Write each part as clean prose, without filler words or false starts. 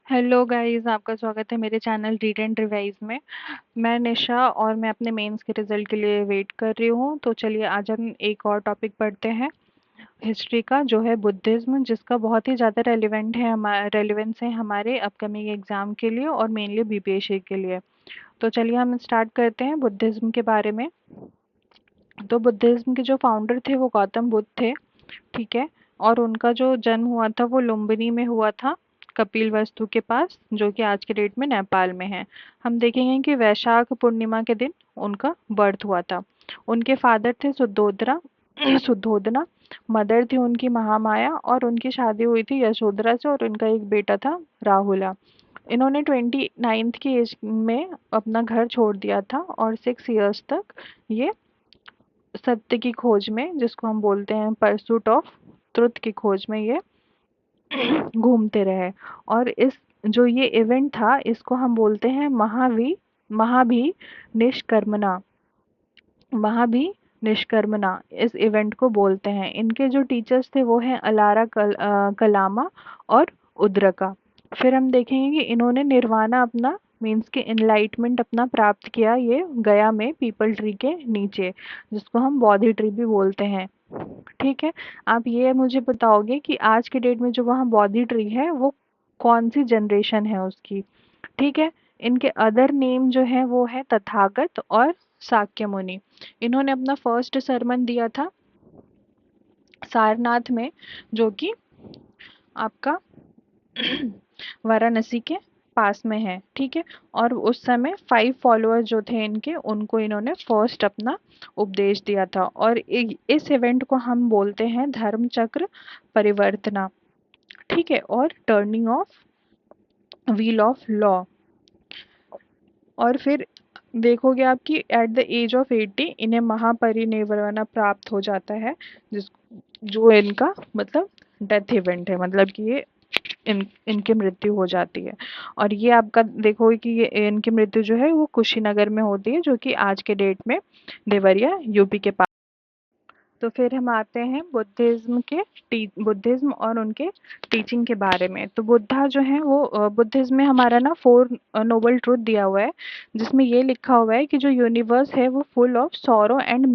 Hello guys, आपका स्वागत है मेरे चैनल रीड एंड रिवाइज में। मैं निशा और मैं अपने मेंस के रिजल्ट के लिए वेट कर रही हूँ। तो चलिए आज हम एक और टॉपिक पढ़ते हैं हिस्ट्री का, जो है बुद्धिज्म, जिसका बहुत ही ज़्यादा रेलिवेंस है हमारे अपकमिंग एग्जाम के लिए और मेनली बीपीएससी के लिए। तो चलिए हम स्टार्ट करते हैं बुद्धिज्म के बारे में। तो बुद्धिज्म के जो फाउंडर थे वो गौतम बुद्ध थे, ठीक है। और उनका जो जन्म हुआ था वो लुम्बिनी में हुआ था, कपिलवस्तु के पास, जो कि आज के डेट में नेपाल में है। हम देखेंगे कि वैशाख पूर्णिमा के दिन उनका बर्थ हुआ था। उनके फादर थे सुद्धोदना सुद्धोदना। मदर थी उनकी महामाया और उनकी शादी हुई थी यशोधरा से और उनका एक बेटा था राहुला। इन्होंने 29th की एज में अपना घर छोड़ दिया था और 6 इयर्स तक ये सत्य की खोज में, जिसको हम बोलते हैं परसूट ऑफ ट्रुथ की खोज में, ये घूमते रहे। और इस जो ये इवेंट था इसको हम बोलते हैं महाभी निष्कर्मना। महाभी निष्कर्मना इस इवेंट को बोलते हैं। इनके जो टीचर्स थे वो हैं कलामा और उद्रका। फिर हम देखेंगे कि इन्होंने निर्वाणा अपना, मीन्स के इनलाइटमेंट अपना प्राप्त किया ये गया में पीपल ट्री के नीचे, जिसको हम बोधि ट्री भी बोलते हैं, ठीक है। आप ये मुझे बताओगे कि आज के डेट में जो वहाँ बोधि ट्री है वो कौन सी जनरेशन है उसकी, ठीक है। इनके अदर नेम जो है वो है तथागत और साक्य मुनि। इन्होंने अपना फर्स्ट सरमन दिया था सारनाथ में, जो कि आपका वाराणसी के पास में है, ठीक है। और उस समय 5 फॉलोअर्स जो थे इनके, उनको इन्होंने फर्स्ट अपना उपदेश दिया था। और इस इवेंट को हम बोलते हैं धर्म चक्र परिवर्तना, ठीक है, और turning of wheel of law. और फिर देखोगे आप कि एट द एज ऑफ 80 इन्हें महापरिनिर्वाण प्राप्त हो जाता है, जिस जो इनका मतलब डेथ इवेंट है, मतलब कि ये इनकी मृत्यु हो जाती है। और ये आपका देखोगे कि ये इनकी मृत्यु जो है वो कुशीनगर में होती है, जो कि आज के डेट में देवरिया यूपी के पास। तो फिर हम आते हैं बुद्धिज्म और उनके टीचिंग के बारे में। तो बुद्धा जो है वो बुद्धिज्म में हमारा ना 4 नोबल ट्रूथ दिया हुआ है, जिसमें ये लिखा हुआ है कि जो यूनिवर्स है वो full of sorrow and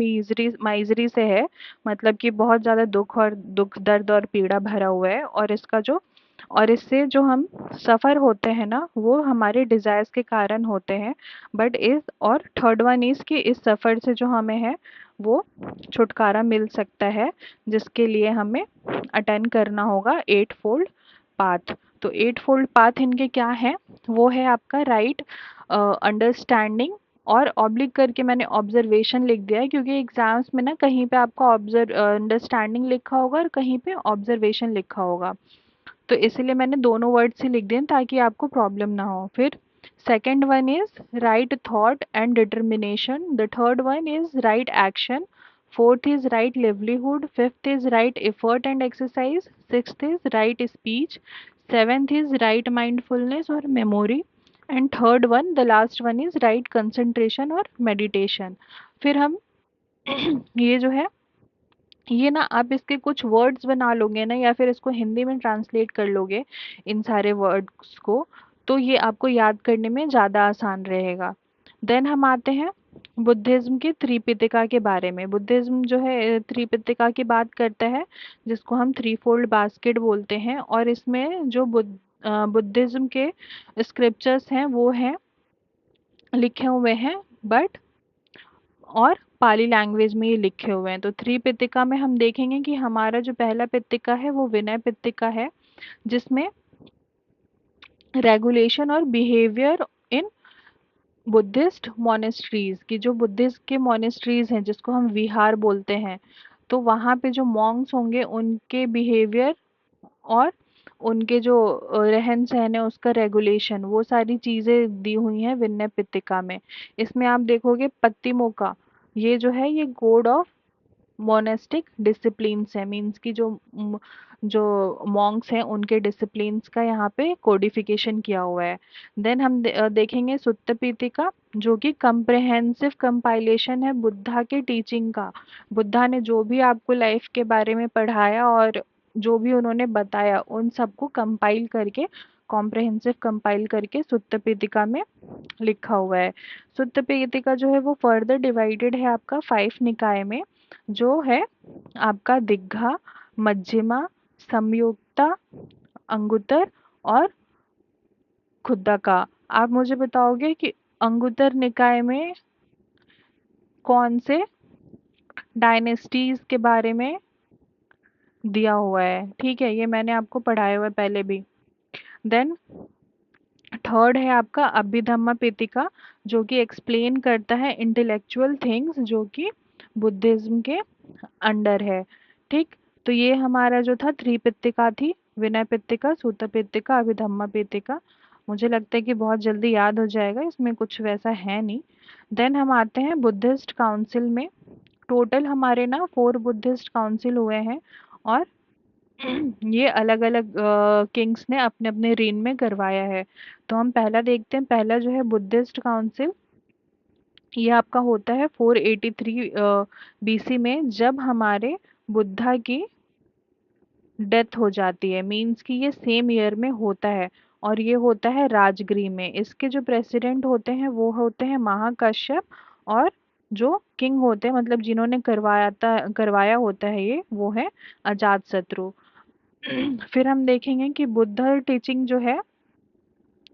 misery से है। मतलब कि बहुत ज़्यादा दुख दर्द और पीड़ा भरा हुआ है। और इससे जो हम सफ़र होते हैं ना वो हमारे डिज़ायर्स के कारण होते हैं। बट इस और थर्ड वन इज़ कि इस सफ़र से जो हमें है वो छुटकारा मिल सकता है, जिसके लिए हमें अटेंड करना होगा 8 फोल्ड पाथ। तो 8 फोल्ड पाथ इनके क्या है, वो है आपका राइट अंडरस्टैंडिंग, और ऑब्लिक करके मैंने ऑब्जर्वेशन लिख दिया है, क्योंकि एग्जाम्स में ना कहीं पे आपका अंडरस्टैंडिंग लिखा होगा और कहीं पे ऑब्जर्वेशन लिखा होगा। तो इसीलिए मैंने दोनों वर्ड से लिख दिए ताकि आपको प्रॉब्लम ना हो। फिर second one is right thought and determination, the third one is right action, fourth is right livelihood, fifth is right effort and exercise, sixth is right speech, seventh is right mindfulness और memory, and third one the last one is right concentration और meditation. फिर हम ये जो है ये ना आप इसके कुछ वर्ड्स बना लोगे ना, या फिर इसको हिंदी में ट्रांसलेट कर लोगे इन सारे वर्ड्स को, तो ये आपको याद करने में ज़्यादा आसान रहेगा। देन हम आते हैं बुद्धिज्म के त्रिपिटिका के बारे में। बुद्धिज्म जो है त्रिपिटिका की बात करता है, जिसको हम थ्री फोल्ड बास्केट बोलते हैं। और इसमें जो बुद्धिज्म के स्क्रिप्चर्स हैं वो हैं लिखे हुए हैं, बट और पाली लैंग्वेज में ये लिखे हुए हैं। तो त्रिपिटिका में हम देखेंगे कि हमारा जो पहला पिटिका है वो विनय पिटिका है, जिसमें रेगुलेशन और बिहेवियर इन बुद्धिस्ट मोनेस्ट्रीज की, जो बुद्धिस्ट के मोनेस्ट्रीज हैं जिसको हम विहार बोलते हैं, तो वहाँ पे जो मॉन्क्स होंगे उनके बिहेवियर और उनके जो रहन सहन है उसका रेगुलेशन, वो सारी चीजें दी हुई हैं विनय पिटिका में। इसमें आप देखोगे पत्तिमोका, ये जो है ये गॉड ऑफ मोनेस्टिक डिसिप्लिन्स है, मीन्स की जो मॉन्क्स हैं उनके डिसिप्लिन्स का यहाँ पे कोडिफिकेशन किया हुआ है। देन हम देखेंगे सुत्त पिटिका, जो कि कंप्रहेंसिव कंपाइलेशन है बुद्धा के टीचिंग का। बुद्धा ने जो भी आपको लाइफ के बारे में पढ़ाया और जो भी उन्होंने बताया उन सबको कंपाइल करके, कॉम्प्रहेंसिव कंपाइल करके सुत्त पिटिका में लिखा हुआ है। सुत्त पिटिका जो है वो फर्दर डिवाइडेड है आपका 5 निकाय में, जो है आपका दिग्घा, मध्यमा, संयुक्ता, अंगुत्तर और खुद्दका। आप मुझे बताओगे कि अंगुत्तर निकाय में कौन से डायनेस्टीज के बारे में दिया हुआ है? ठीक है, ये मैंने आपको पढ़ाया हुआ है पहले भी। देन थर्ड है आपका अभिधम्मा पिटिका, जो कि एक्सप्लेन करता है इंटेलेक्चुअल थिंग्स जो कि बुद्धिज्म के अंडर है। ठीक, तो ये हमारा जो था त्रिपिटिका थी, विनय पिटिका, सूत पिटिका, अभिधम्मा पिटिका। मुझे लगता है कि बहुत जल्दी याद हो जाएगा, इसमें कुछ वैसा है नहीं। देन हम आते हैं बुद्धिस्ट काउंसिल में। टोटल हमारे ना 4 बुद्धिस्ट काउंसिल हुए हैं, और ये अलग-अलग किंग्स ने अपने-अपने रेन में करवाया है। तो हम पहला देखते हैं, पहला जो है बुद्धिस्ट काउंसिल, ये आपका होता है 483 बीसी में, जब हमारे बुद्धा की डेथ हो जाती है। मीन्स कि ये सेम ईयर में होता है, और ये होता है राजगृह में। इसके जो प्रेसिडेंट होते हैं वो होते हैं महाकश्यप, और जो किंग होते हैं, मतलब जिन्होंने करवाया होता है ये, वो है अजातशत्रु। फिर हम देखेंगे कि बुद्ध टीचिंग जो है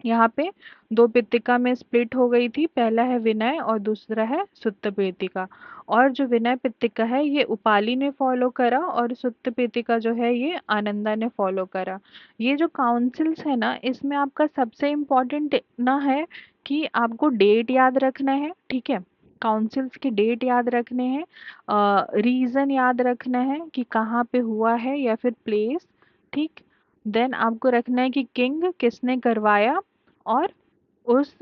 यहाँ पे 2 पिटिका में स्प्लिट हो गई थी। पहला है विनय और दूसरा है सुत्त पिटिका। और जो विनय पिटिका है ये उपाली ने फॉलो करा, और सुत्त पिटिका जो है ये आनंदा ने फॉलो करा। ये जो काउंसिल्स है ना, इसमें आपका सबसे इम्पोर्टेंट ना है कि आपको डेट याद रखना है, ठीक है? काउंसिल्स की डेट याद रखने हैं, रीजन याद रखना है कि कहाँ पे हुआ है या फिर प्लेस, ठीक। देन आपको रखना है कि किंग किसने करवाया, और उस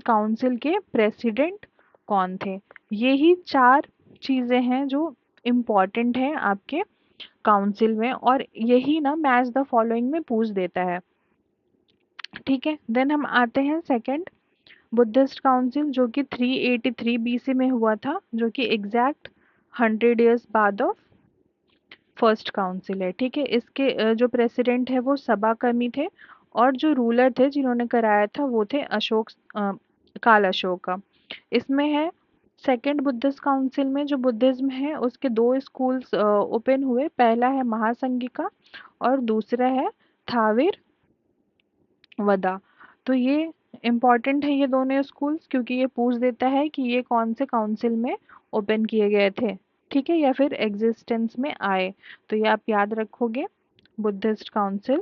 काउंसिल के प्रेसिडेंट कौन थे। यही 4 चीजें हैं जो इम्पोर्टेंट हैं आपके काउंसिल में, और यही ना मैच द फॉलोइंग में पूछ देता है, ठीक है। देन हम आते हैं सेकंड बुद्धिस्ट काउंसिल, जो कि 383 बीसी में हुआ था, जो कि एग्जैक्ट 100 ईयर्स बाद ऑफ फर्स्ट काउंसिल है, ठीक है। इसके जो प्रेसिडेंट है वो सभाकर्मी थे, और जो रूलर थे जिन्होंने कराया था वो थे काल अशोका। इसमें है सेकंड बुद्धिस्ट काउंसिल में जो बुद्धिज्म है उसके 2 स्कूल्स ओपन हुए। पहला है महासंगिका और दूसरा है थाविर वदा। तो ये इम्पॉर्टेंट है ये दोनों स्कूल्स, क्योंकि ये पूछ देता है कि ये कौन से काउंसिल में ओपन किए गए थे, ठीक है, या फिर एग्जिस्टेंस में आए। तो ये आप याद रखोगे, बुद्धिस्ट काउंसिल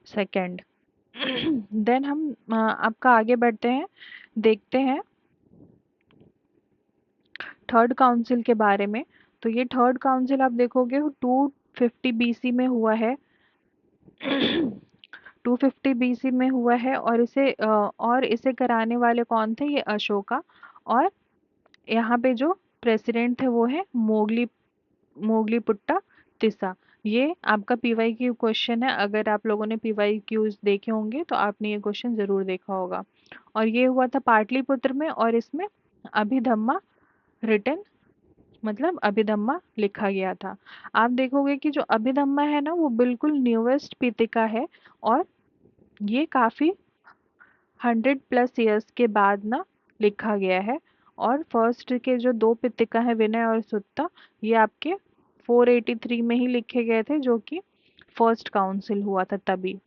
सेकंड। देन हम आपका आगे बढ़ते हैं, देखते हैं थर्ड काउंसिल के बारे में। तो ये थर्ड काउंसिल आप देखोगे 250 बीसी में हुआ है। 250 बीसी में हुआ है, और इसे कराने वाले कौन थे? ये अशोका। और यहाँ पे जो प्रेसिडेंट थे वो है मोगलीपुट्टा तिस्सा। ये आपका पीवाईक्यू क्वेश्चन है, अगर आप लोगों ने पीवाईक्यूज देखे होंगे तो आपने ये क्वेश्चन जरूर देखा होगा। और ये हुआ था पाटलिपुत्र में, और इसमें अभिधम्मा रिटन, मतलब अभिधम्मा लिखा गया था। आप देखोगे कि जो अभिधम्मा है ना वो बिल्कुल न्यूएस्ट पीठिका है, और ये काफी 100+ ईयर्स के बाद ना लिखा गया है। और फर्स्ट के जो 2 पिटिका है विनय और सुत्ता, ये आपके 483 में ही लिखे गए थे, जो कि फर्स्ट काउंसिल हुआ था तभी।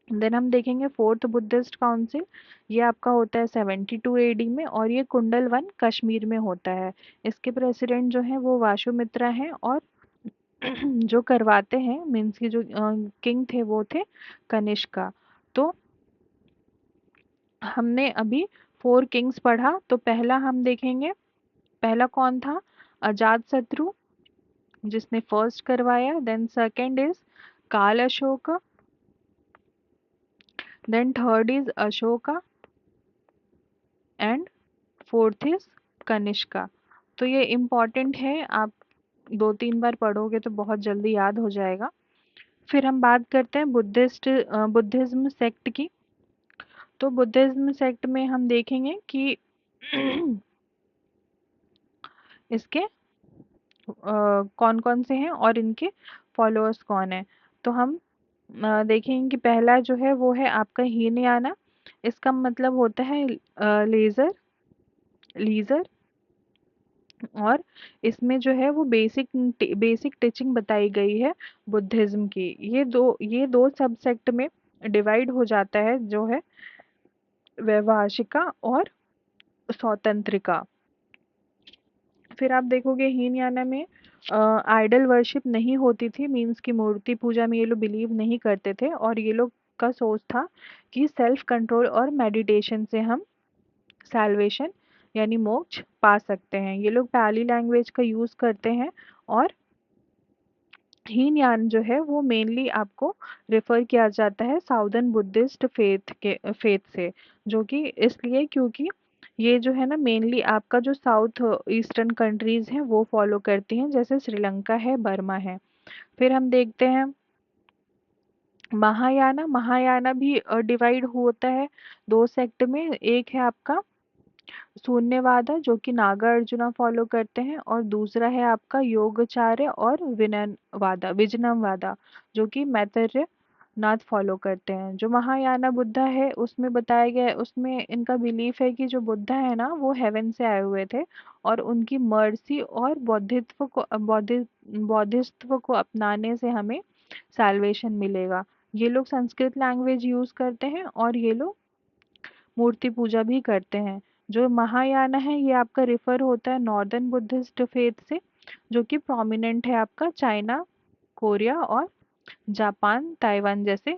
देन हम देखेंगे फोर्थ बुद्धिस्ट काउंसिल, ये आपका होता है 72 एडी में, और ये कुंडल वन कश्मीर में होता है। इसके प्रेसिडेंट जो है वो वाशुमित्रा हैं, और जो करवाते हैं मीन्स की जो किंग थे वो थे कनिष्का। तो हमने अभी 4 किंग्स पढ़ा, तो पहला हम देखेंगे, पहला कौन था? अजात शत्रु, जिसने फर्स्ट करवाया। Then second is call Ashok, then third is Ashoka, and fourth is Kanishka. तो ये इम्पॉर्टेंट है, आप 2-3 बार पढ़ोगे तो बहुत जल्दी याद हो जाएगा। फिर हम बात करते हैं बुद्धिज्म सेक्ट की। तो बुद्धिज्म सेक्ट में हम देखेंगे कि इसके कौन-कौन से हैं और इनके फॉलोअर्स कौन हैं। तो हम देखेंगे कि पहला जो है वो है आपका हीनयाना। इसका मतलब होता है लेज़र लीज़र। और इसमें जो है वो बेसिक टीचिंग बताई गई है बुद्धिज़्म की। ये दो सबसेक्ट में डिवाइड हो जाता है, जो है वैभाषिका और स्वतंत्रिका। फिर आप देखोगे हीनयाना में आइडल वर्शिप नहीं होती थी, मीन्स की मूर्ति पूजा में ये लोग बिलीव नहीं करते थे, और ये लोग का सोच था कि सेल्फ कंट्रोल और मेडिटेशन से हम सैल्वेशन यानी मोक्ष पा सकते हैं। ये लोग पाली लैंग्वेज का यूज़ करते हैं। और हीनयान जो है वो मेनली आपको रेफर किया जाता है साउदर्न बुद्धिस्ट फेथ से, जो कि इसलिए क्योंकि ये जो है ना मेनली आपका जो साउथ ईस्टर्न कंट्रीज हैं वो फॉलो करती हैं, जैसे श्रीलंका है, बर्मा है। फिर हम देखते हैं महायाना। महायाना भी डिवाइड होता है दो सेक्ट में। एक है आपका शून्यवादा, जो कि नागा अर्जुना फॉलो करते हैं, और दूसरा है आपका योगाचार्य और विजनमवादा, जो कि मैत्रेय नाथ फॉलो करते हैं। जो महायाना बुद्धा है उसमें बताया गया है, उसमें इनका बिलीफ है कि जो बुद्धा है ना वो हेवन से आए हुए थे, और उनकी मर्सी और बौद्धित्व को अपनाने से हमें सैल्वेशन मिलेगा। ये लोग संस्कृत लैंग्वेज यूज करते हैं, और ये लोग मूर्ति पूजा भी करते हैं। जो महायाना है ये आपका रिफर होता है नॉर्दर्न बुद्धिस्ट फेथ से, जो कि प्रोमिनेंट है आपका चाइना, कोरिया और जापान, ताइवान जैसे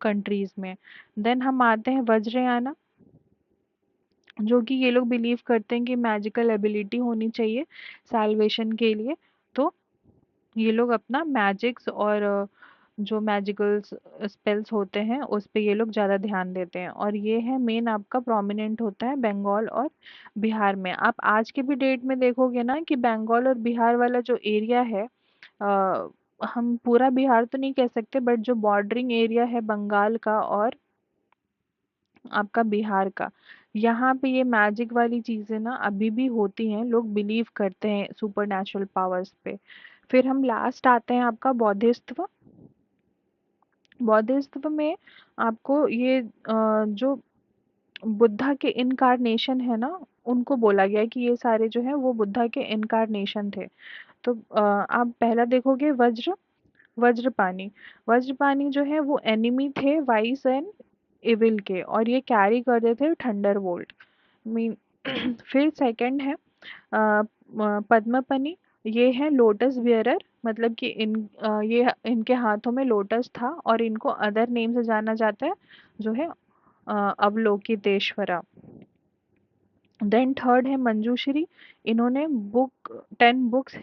कंट्रीज में। देन हम आते हैं वज्रयाना, जो कि ये लोग बिलीव करते हैं कि मैजिकल एबिलिटी होनी चाहिए सैल्वेशन के लिए। तो ये लोग अपना मैजिक्स और जो मैजिकल स्पेल्स होते हैं उस पे ये लोग ज़्यादा ध्यान देते हैं, और ये है मेन आपका प्रोमिनेंट होता है बंगाल और बिहार में। आप आज के भी डेट में देखोगे ना कि बंगाल और बिहार वाला जो एरिया है, अ, हम पूरा बिहार तो नहीं कह सकते, बट जो बॉर्डरिंग एरिया है बंगाल का और आपका बिहार का, यहाँ पे ये मैजिक वाली चीजें ना अभी भी होती हैं, लोग बिलीव करते हैं सुपर नेचुरल पावर्स पे। फिर हम लास्ट आते हैं आपका बौद्धिस्त्व। बौद्धिस्त्व में आपको ये जो बुद्धा के इनकारनेशन है ना, उनको बोला गया है कि ये सारे जो है वो बुद्धा के इनकारनेशन थे। तो आप पहला देखोगे वज्रपानी। वज्रपानी जो है वो एनिमी थे वाइस एंड इविल के, और ये कैरी करते थे थंडर बोल्ट मीन। फिर सेकंड है पद्मपनी। ये है लोटस बियरर, मतलब कि ये इनके हाथों में लोटस था, और इनको अदर नेम से जाना जाता है, जो है अवलोकितेश्वरा। देन थर्ड है मंजूश्री। इन्होंने 10 बुक्स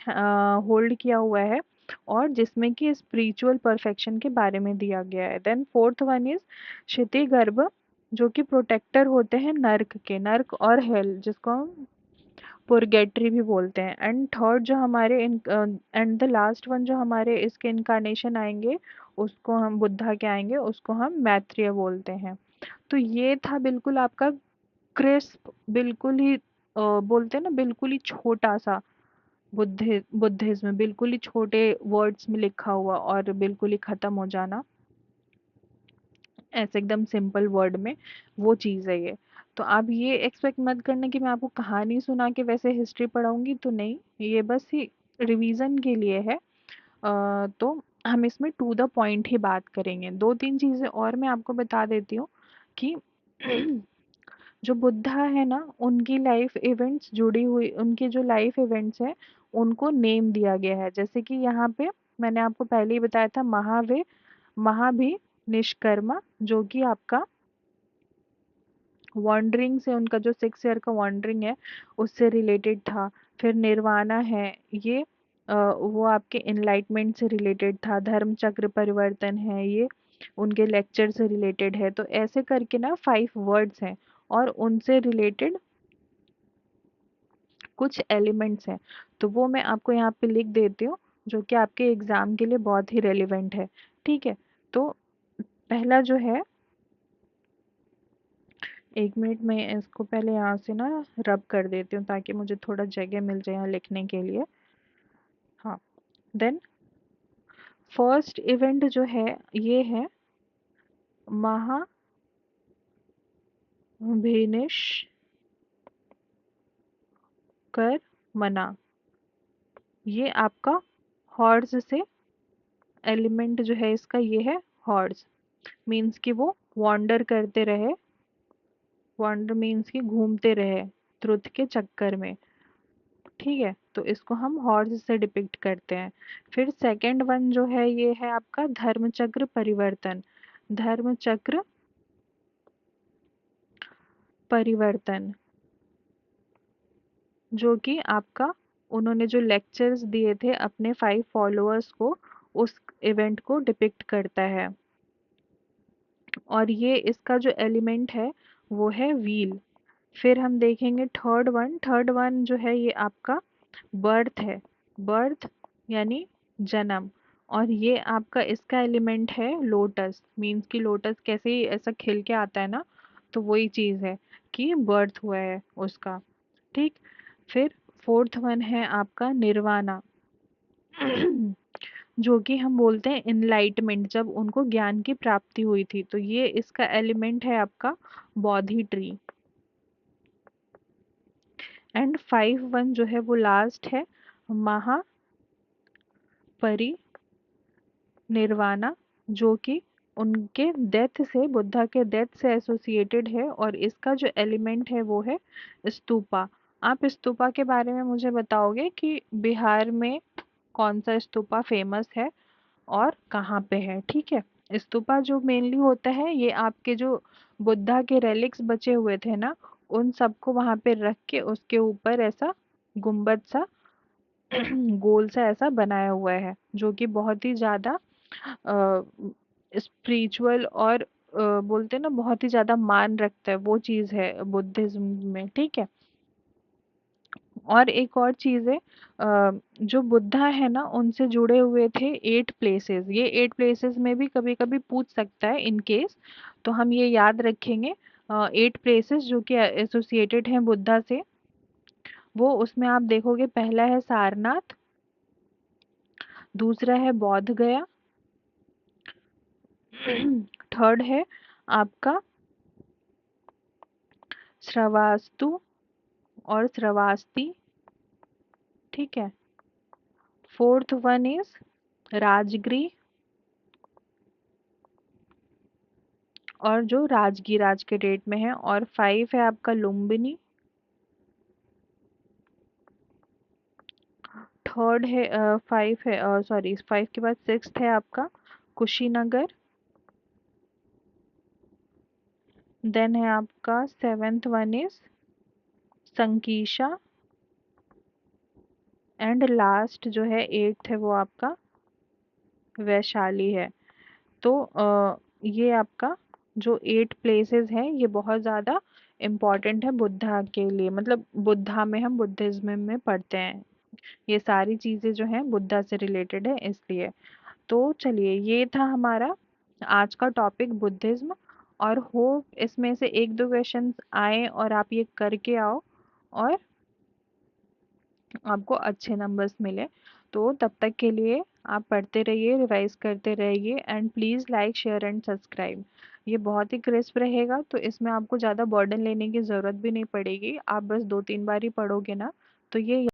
होल्ड किया हुआ है, और जिसमें कि स्पिरिचुअल परफेक्शन के बारे में दिया गया है। Then fourth one is Kshitiz गर्भ, जो कि प्रोटेक्टर होते हैं नर्क और हेल, जिसको हम पुरगेटरी भी बोलते हैं। एंड थर्ड जो हमारे एंड द लास्ट वन जो हमारे इसके इनकारनेशन आएंगे, उसको हम बुद्धा के आएंगे, उसको हम मैत्रेय बोलते हैं। तो ये था बिल्कुल आपका क्रिस्प, बिल्कुल ही बोलते हैं ना बिल्कुल ही छोटा सा बुद्धिज्म, बिल्कुल ही छोटे वर्ड्स में लिखा हुआ और बिल्कुल ही खत्म हो जाना ऐसे एकदम सिंपल वर्ड में, वो चीज़ है ये। तो आप ये एक्सपेक्ट मत करना कि मैं आपको कहानी सुना के वैसे हिस्ट्री पढ़ाऊंगी, तो नहीं, ये बस ही रिवीजन के लिए है। तो हम इसमें टू द पॉइंट ही बात करेंगे। दो तीन चीज़ें और मैं आपको बता देती हूँ कि जो बुद्धा है ना उनकी लाइफ इवेंट्स जुड़ी हुई, उनके जो लाइफ इवेंट्स हैं उनको नेम दिया गया है। जैसे कि यहाँ पे मैंने आपको पहले ही बताया था महाभी निष्कर्मा, जो कि आपका वॉन्डरिंग से, उनका जो 6 ईयर का वॉन्डरिंग है उससे रिलेटेड था। फिर निर्वाणा है, ये वो आपके इनलाइटमेंट से रिलेटेड था। धर्म चक्र परिवर्तन है, ये उनके लेक्चर से रिलेटेड है। तो ऐसे करके ना 5 वर्ड्स हैं, और उनसे रिलेटेड कुछ एलिमेंट्स हैं। तो वो मैं आपको यहाँ पे लिख देती हूँ, जो कि आपके एग्जाम के लिए बहुत ही रेलिवेंट है। ठीक है, तो पहला जो है, 1 मिनट में इसको पहले यहाँ से ना रब कर देती हूँ ताकि मुझे थोड़ा जगह मिल जाए यहाँ लिखने के लिए। देन फर्स्ट इवेंट जो है ये है महाभिनिष्कर्मणा। ये आपका हॉर्स से एलिमेंट जो है इसका ये है हॉर्स, मीन्स कि वो वॉन्डर करते रहे, वॉन्डर मीन्स कि घूमते रहे ट्रुथ के चक्कर में। ठीक है, तो इसको हम हॉर्स से डिपिक्ट करते हैं। फिर सेकंड वन जो है ये है आपका धर्मचक्र परिवर्तन। धर्मचक्र परिवर्तन जो कि आपका उन्होंने जो लेक्चर्स दिए थे अपने 5 फॉलोअर्स को, उस इवेंट को डिपिक्ट करता है। और ये इसका जो एलिमेंट है वो है व्हील। फिर हम देखेंगे थर्ड वन जो है ये आपका बर्थ है। बर्थ यानी जन्म। और ये आपका इसका एलिमेंट है लोटस, मीन्स कि लोटस कैसे ही ऐसा खिल के आता है ना, तो वही चीज़ है कि बर्थ हुआ है उसका। ठीक। फिर फोर्थ वन है आपका निर्वाणा जो कि हम बोलते हैं इनलाइटमेंट, जब उनको ज्ञान की प्राप्ति हुई थी। तो ये इसका एलिमेंट है आपका बोधि ट्री। एंड 5 वन जो है वो लास्ट है महापरिनिर्वाणा, जो कि उनके डेथ से, बुद्धा के डेथ से एसोसिएटेड है। और इसका जो एलिमेंट है वो है स्तूपा। आप स्तूपा के बारे में मुझे बताओगे कि बिहार में कौन सा स्तूपा फेमस है और कहाँ पे है। ठीक है। स्तूपा जो मेनली होता है ये आपके जो बुद्धा के रेलिक्स बचे हुए थे ना, उन सबको वहां पे रख के उसके ऊपर ऐसा गुम्बद सा गोल सा ऐसा बनाया हुआ है, जो कि बहुत ही ज्यादा स्पिरिचुअल और बोलते हैं ना बहुत ही ज्यादा मान रखता है, वो चीज है बुद्धिज्म में। ठीक है। और एक और चीज है, जो बुद्धा है ना उनसे जुड़े हुए थे 8 प्लेसेस। ये 8 प्लेसेस में भी कभी कभी पूछ सकता है इन केस, तो हम ये याद रखेंगे। 8 प्लेसेस जो कि एसोसिएटेड हैं बुद्धा से, वो उसमें आप देखोगे पहला है सारनाथ, दूसरा है बौद्ध गया, थर्ड है आपका श्रवास्तु और श्रवास्ती। ठीक है। फोर्थ वन इज राजगिरी, और जो राजगीर आज के डेट में है। और 5 है आपका लुम्बिनी, थर्ड है 5 है, सॉरी 5 के बाद 6th है आपका कुशीनगर, देन है आपका 7th one is Sankisa, and last जो है 8th है वो आपका वैशाली है। तो ये आपका जो 8 प्लेसेस हैं ये बहुत ज़्यादा इम्पोर्टेंट है बुद्धा के लिए, मतलब बुद्धा में हम बुद्धिज्म में पढ़ते हैं। ये सारी चीज़ें जो हैं बुद्धा से रिलेटेड है इसलिए। तो चलिए ये था हमारा आज का टॉपिक बुद्धिज्म। और होप इसमें से एक दो क्वेश्चंस आए और आप ये करके आओ और आपको अच्छे नंबर्स मिले। तो तब तक के लिए आप पढ़ते रहिए, रिवाइज करते रहिए, and please like share and subscribe. ये बहुत ही क्रिस्प रहेगा, तो इसमें आपको ज़्यादा बर्डन लेने की ज़रूरत भी नहीं पड़ेगी। आप बस 2-3 बार ही पढ़ोगे ना, तो ये